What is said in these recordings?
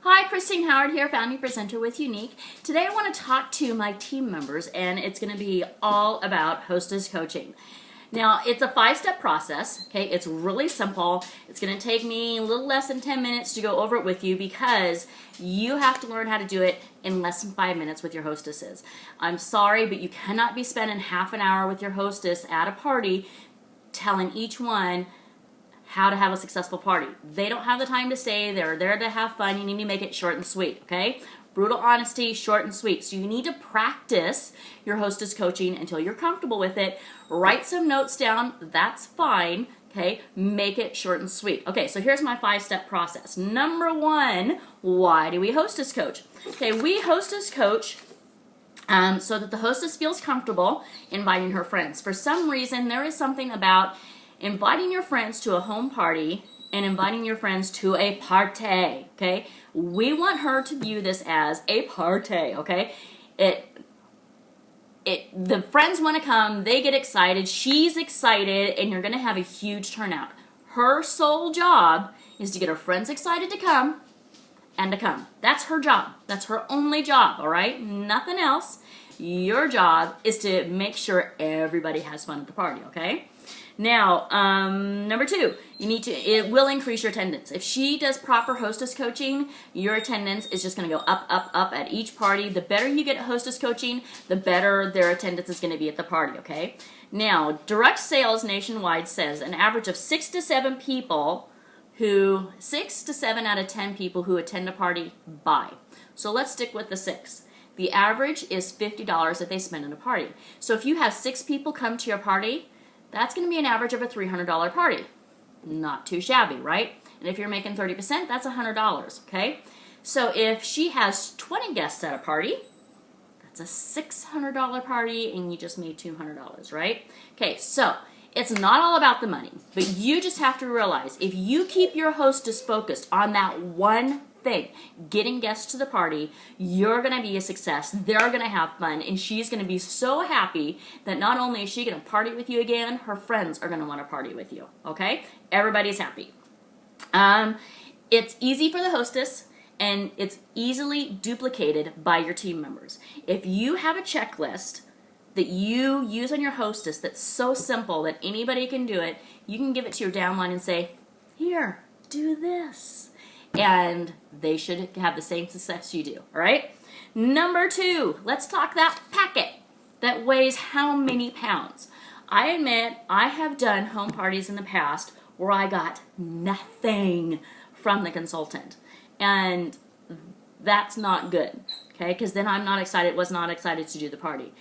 Hi, Christine Howard here, founding presenter with Unique. Today I want to talk to my team members, and it's going to be all about hostess coaching. Now, it's a 5-step process, okay? It's really simple. It's going to take me a little less than 10 minutes to go over it with you because you have to learn how to do it in less than 5 minutes with your hostesses. I'm sorry, but you cannot be spending half an hour with your hostess at a party telling each one how to have a successful party. They don't have the time to stay. They're there to have fun. You need to make it short and sweet, okay? Brutal honesty, short and sweet. So you need to practice your hostess coaching until you're comfortable with it. Write some notes down. That's fine, okay? Make it short and sweet. Okay, so here's my 5-step process. Number 1, why do we hostess coach? Okay, we hostess coach so that the hostess feels comfortable inviting her friends. For some reason, there is something about inviting your friends to a home party and inviting your friends to a party, okay? We want her to view this as a party, okay? The friends want to come, they get excited, she's excited, and you're going to have a huge turnout. Her sole job is to get her friends excited to come and to come. That's her job. That's her only job, all right? Nothing else. Your job is to make sure everybody has fun at the party, okay? Now, number 2, it will increase your attendance. If she does proper hostess coaching, your attendance is just going to go up, up, up at each party. The better you get at hostess coaching, the better their attendance is going to be at the party, okay? Now, direct sales nationwide says an average of 6 to 7 out of 10 people who attend a party buy. So let's stick with the 6. The average is $50 that they spend at a party. So if you have 6 people come to your party, that's going to be an average of a $300 party. Not too shabby, right? And if you're making 30%, that's $100, okay? So if she has 20 guests at a party, that's a $600 party, and you just made $200, right? Okay, so it's not all about the money, but you just have to realize if you keep your hostess focused on that one thing, getting guests to the party, you're going to be a success. They're going to have fun, and she's going to be so happy that not only is she going to party with you again, her friends are going to want to party with you, okay? Everybody's happy. It's easy for the hostess, and it's easily duplicated by your team members. If you have a checklist that you use on your hostess that's so simple that anybody can do it, you can give it to your downline and say, here, do this. And they should have the same success you do, all right? Number 2, let's talk that packet that weighs how many pounds. I admit I have done home parties in the past where I got nothing from the consultant. And that's not good, okay? Because then was not excited to do the party.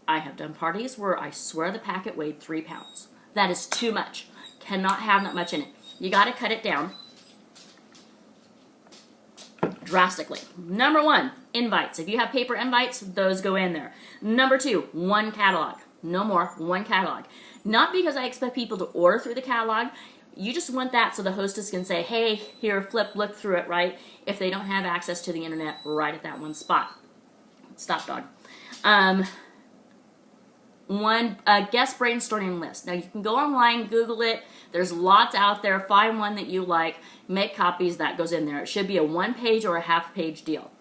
I have done parties where I swear the packet weighed 3 pounds. That is too much. Cannot have that much in it. You got to cut it down drastically. Number 1, invites. If you have paper invites, those go in there. Number 2, 1 catalog. No more, 1 catalog. Not because I expect people to order through the catalog. You just want that so the hostess can say, hey, here, flip, look through it, right? If they don't have access to the internet right at that one spot. Stop, dog. 1 guest brainstorming list. Now you can go online, Google it. There's lots out there. Find one that you like. Make copies. That goes in there. It should be a 1-page or a half-page deal.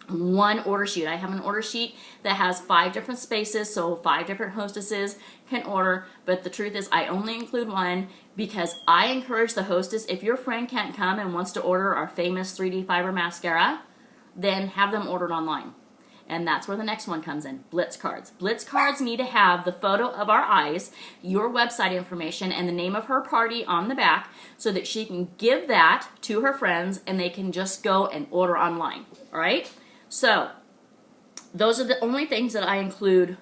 1 order sheet. I have an order sheet that has 5 different spaces, so 5 different hostesses can order. But the truth is, I only include 1 because I encourage the hostess. If your friend can't come and wants to order our famous 3D fiber mascara, then have them ordered online. And that's where the next one comes in, Blitz cards. Blitz cards need to have the photo of our eyes, your website information, and the name of her party on the back so that she can give that to her friends and they can just go and order online, all right? So those are the only things that I include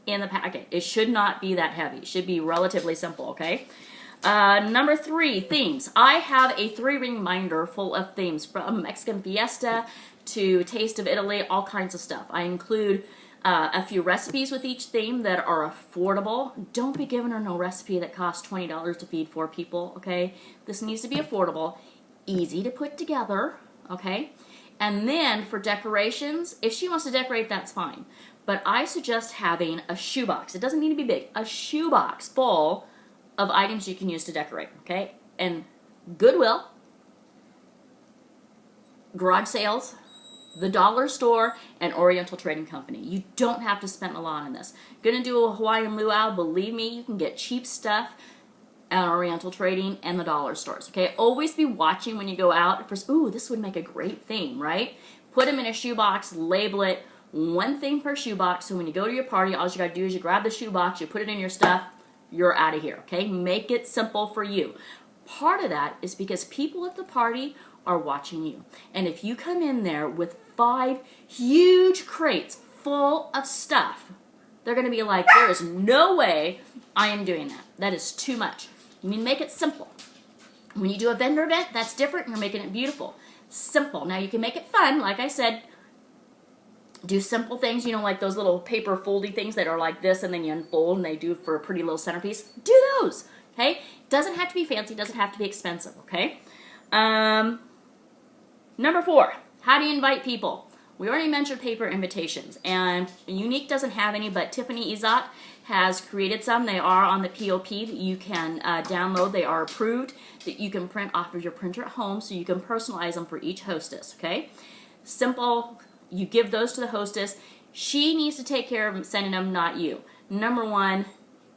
in the packet. It should not be that heavy. It should be relatively simple, okay? Number 3, themes. I have a 3-ring binder full of themes from Mexican Fiesta to Taste of Italy, all kinds of stuff. I include a few recipes with each theme that are affordable. Don't be giving her no recipe that costs $20 to feed 4 people, okay? This needs to be affordable, easy to put together, okay? And then for decorations, if she wants to decorate, that's fine. But I suggest having a shoebox. It doesn't need to be big. A shoebox full of items you can use to decorate, okay? And Goodwill, garage sales, the dollar store, and Oriental Trading Company. You don't have to spend a lot on this. Gonna do a Hawaiian luau, believe me, you can get cheap stuff at Oriental Trading and the dollar stores, okay? Always be watching when you go out. First, ooh, this would make a great theme, right? Put them in a shoebox, label it, one thing per shoebox, so when you go to your party, all you gotta do is you grab the shoebox, you put it in your stuff, you're out of here, okay? Make it simple for you. Part of that is because people at the party are watching you. And if you come in there with 5 huge crates full of stuff, they're gonna be like, there is no way I am doing that. That is too much. You need to make it simple. When you do a vendor event, that's different. You're making it beautiful. Simple. Now you can make it fun, like I said. Do simple things, you know, like those little paper foldy things that are like this and then you unfold and they do for a pretty little centerpiece. Do those, okay? Doesn't have to be fancy, doesn't have to be expensive, okay? Number 4, how do you invite people? We already mentioned paper invitations, and Unique doesn't have any, but Tiffany Izat has created some. They are on the POP that you can download. They are approved, that you can print off of your printer at home, so you can personalize them for each hostess, okay? Simple. You give those to the hostess. She needs to take care of sending them, not you. Number 1,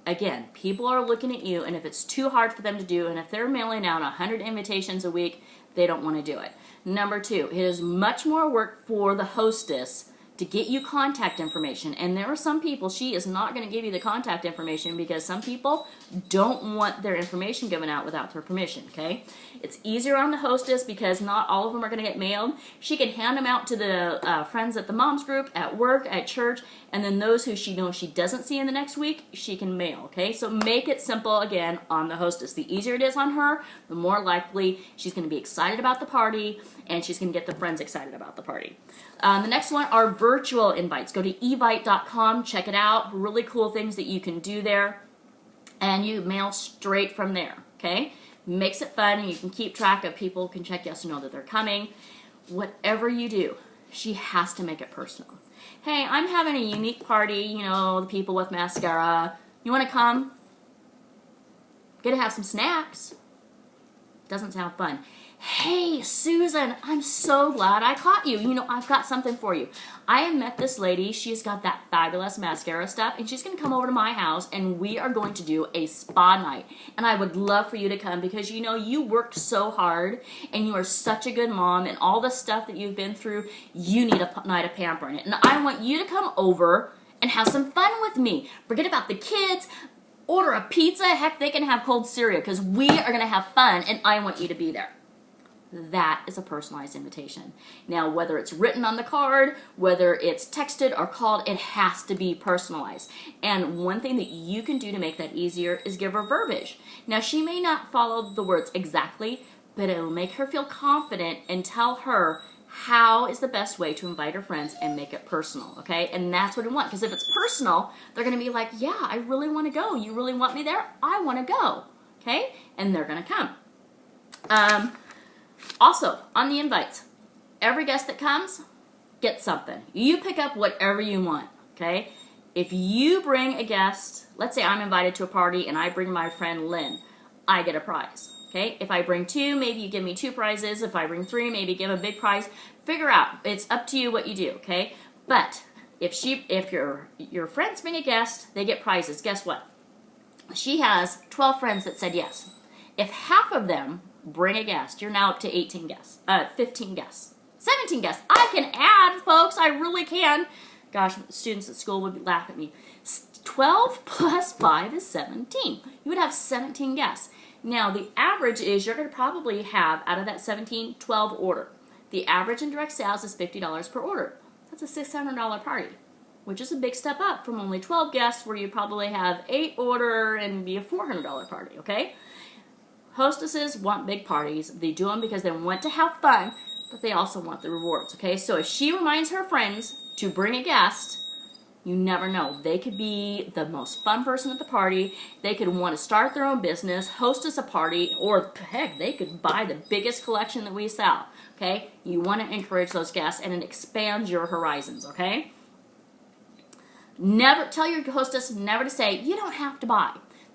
again, people are looking at you, and if it's too hard for them to do, and if they're mailing out 100 invitations a week, they don't want to do it. Number 2, it is much more work for the hostess to get you contact information. And there are some people, she is not going to give you the contact information because some people don't want their information given out without their permission, okay? It's easier on the hostess because not all of them are going to get mailed. She can hand them out to the friends at the mom's group, at work, at church, and then those who she knows she doesn't see in the next week, she can mail, okay? So make it simple, again, on the hostess. The easier it is on her, the more likely she's going to be excited about the party, and she's going to get the friends excited about the party. The next one are virtual invites. Go to evite.com, check it out. Really cool things that you can do there. And you mail straight from there, okay? Makes it fun, and you can keep track of people, can check yes or no that they're coming. Whatever you do, she has to make it personal. Hey, I'm having a Unique party, you know, the people with mascara. You want to come? Get to have some snacks. Doesn't sound fun. Hey, Susan, I'm so glad I caught you. You know, I've got something for you. I have met this lady. She's got that fabulous mascara stuff, and she's going to come over to my house, and we are going to do a spa night. And I would love for you to come because, you know, you worked so hard, and you are such a good mom, and all the stuff that you've been through, you need a night of pampering it. And I want you to come over and have some fun with me. Forget about the kids. Order a pizza. Heck, they can have cold cereal because we are going to have fun, and I want you to be there. That is a personalized invitation. Now, whether it's written on the card, whether it's texted or called, it has to be personalized. And one thing that you can do to make that easier is give her verbiage. Now, she may not follow the words exactly, but it will make her feel confident and tell her how is the best way to invite her friends and make it personal, okay? And that's what I want, because if it's personal, they're going to be like, yeah, I really want to go. You really want me there? I want to go, okay? And they're going to come. Also, on the invites, every guest that comes gets something. You pick up whatever you want, okay? If you bring a guest, let's say I'm invited to a party and I bring my friend Lynn, I get a prize, okay? If I bring 2, maybe you give me 2 prizes. If I bring 3, maybe give a big prize. Figure out. It's up to you what you do, okay? But if your friends bring a guest, they get prizes. Guess what? She has 12 friends that said yes. If half of them bring a guest, you're now up to 18 guests, 15 guests, 17 guests. I can add, folks, I really can. Gosh, students at school would laugh at me. 12 plus 5 is 17. You would have 17 guests. Now, the average is you're going to probably have, out of that 17, 12 order. The average in direct sales is $50 per order. That's a $600 party, which is a big step up from only 12 guests where you probably have 8 order and be a $400 party, okay? Hostesses want big parties. They do them because they want to have fun, but they also want the rewards, okay? So if she reminds her friends to bring a guest, you never know. They could be the most fun person at the party. They could want to start their own business, hostess a party, or heck, they could buy the biggest collection that we sell, okay? You want to encourage those guests, and it expands your horizons, okay? Never tell your hostess never to say, you don't have to buy.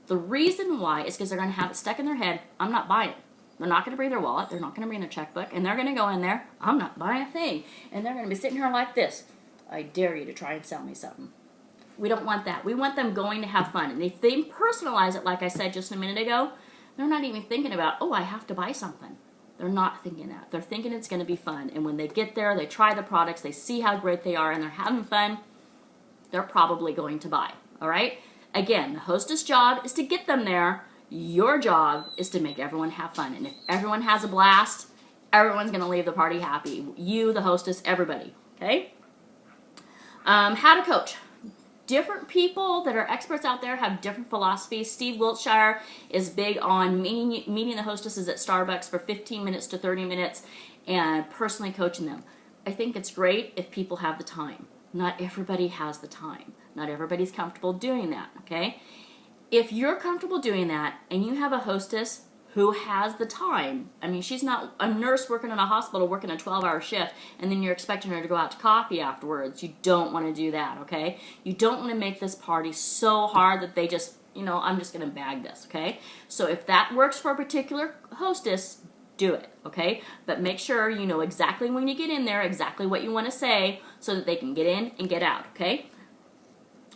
The reason why is because they're going to have it stuck in their head, I'm not buying. They're not going to bring their wallet. They're not going to bring their checkbook. And they're going to go in there, I'm not buying a thing. And they're going to be sitting here like this. I dare you to try and sell me something. We don't want that. We want them going to have fun. And if they personalize it, like I said just a minute ago, they're not even thinking about, oh, I have to buy something. They're not thinking that. They're thinking it's going to be fun. And when they get there, they try the products, they see how great they are, and they're having fun, they're probably going to buy. All right? Again, the hostess job is to get them there. Your job is to make everyone have fun. And if everyone has a blast, everyone's going to leave the party happy. You, the hostess, everybody. Okay? How to coach. Different people that are experts out there have different philosophies. Steve Wiltshire is big on meeting the hostesses at Starbucks for 15 minutes to 30 minutes and personally coaching them. I think it's great if people have the time. Not everybody has the time. Not everybody's comfortable doing that, okay? If you're comfortable doing that and you have a hostess who has the time, I mean, she's not a nurse working in a hospital working a 12-hour shift and then you're expecting her to go out to coffee afterwards. You don't want to do that, okay? You don't want to make this party so hard that they just, I'm just going to bag this, okay? So if that works for a particular hostess, do it, okay? But make sure you know exactly when you get in there, exactly what you want to say so that they can get in and get out, okay?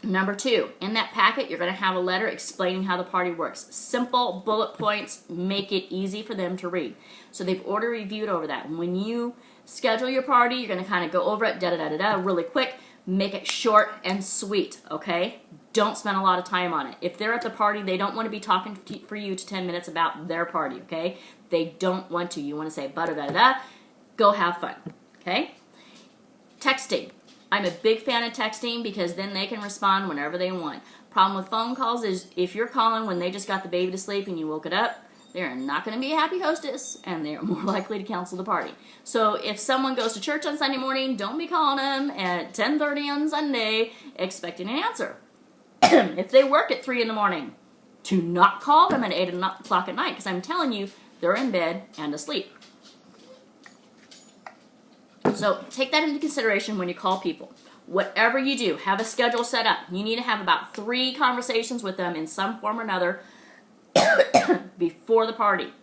Number 2, in that packet, you're going to have a letter explaining how the party works. Simple bullet points, make it easy for them to read. So they've already reviewed over that. When you schedule your party, you're going to kind of go over it, really quick. Make it short and sweet, okay? Don't spend a lot of time on it. If they're at the party, they don't want to be talking for you to 10 minutes about their party, okay? They don't want to. You want to say, go have fun, okay? Texting. I'm a big fan of texting because then they can respond whenever they want. Problem with phone calls is if you're calling when they just got the baby to sleep and you woke it up, they're not going to be a happy hostess and they're more likely to cancel the party. So if someone goes to church on Sunday morning, don't be calling them at 10:30 on Sunday expecting an answer. If they work at 3 in the morning, do not call them at 8 o'clock at night because I'm telling you, they're in bed and asleep. So take that into consideration when you call people. Whatever you do, have a schedule set up. You need to have about 3 conversations with them in some form or another before the party.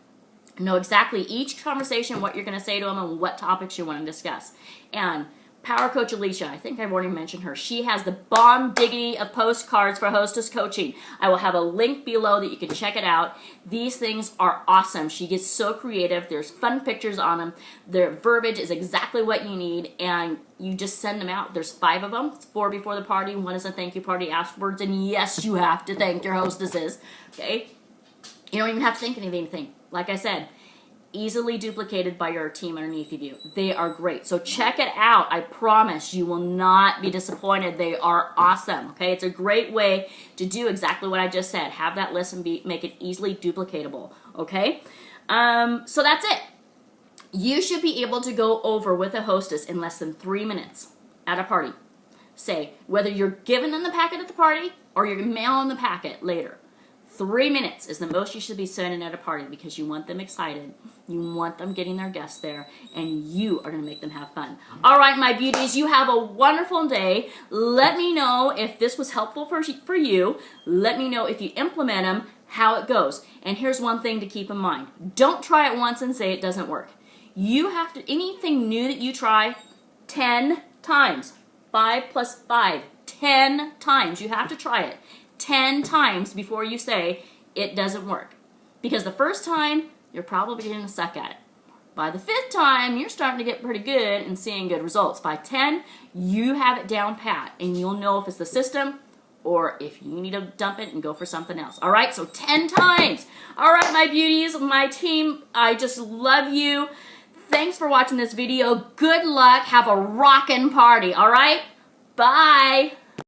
Know exactly each conversation, what you're going to say to them, and what topics you want to discuss. And Power Coach Alicia, I think I've already mentioned her. She has the bomb diggity of postcards for hostess coaching. I will have a link below that you can check it out. These things are awesome. She gets so creative. There's fun pictures on them. Their verbiage is exactly what you need, and you just send them out. There's 5 of them. It's 4 before the party. 1 is a thank you party afterwards, and yes, you have to thank your hostesses, okay? You don't even have to think of anything. Like I said, easily duplicated by your team underneath of you. They are great. So check it out. I promise you will not be disappointed. They are awesome. Okay, it's a great way to do exactly what I just said. Have that list and make it easily duplicatable. Okay, so that's it. You should be able to go over with a hostess in less than 3 minutes at a party. Say whether you're giving them the packet at the party or you're mailing the packet later. 3 minutes is the most you should be spending at a party because you want them excited. You want them getting their guests there, and you are going to make them have fun. All right, my beauties, you have a wonderful day. Let me know if this was helpful for you. Let me know if you implement them, how it goes. And here's one thing to keep in mind. Don't try it once and say it doesn't work. You have to, anything new that you try, 10 times. 5 plus 5, 10 times. You have to try it 10 times before you say it doesn't work. Because the first time, you're probably going to suck at it. By the 5th time, you're starting to get pretty good and seeing good results. By 10, you have it down pat, and you'll know if it's the system or if you need to dump it and go for something else. All right, so 10 times. All right, my beauties, my team, I just love you. Thanks for watching this video. Good luck. Have a rockin' party, all right? Bye.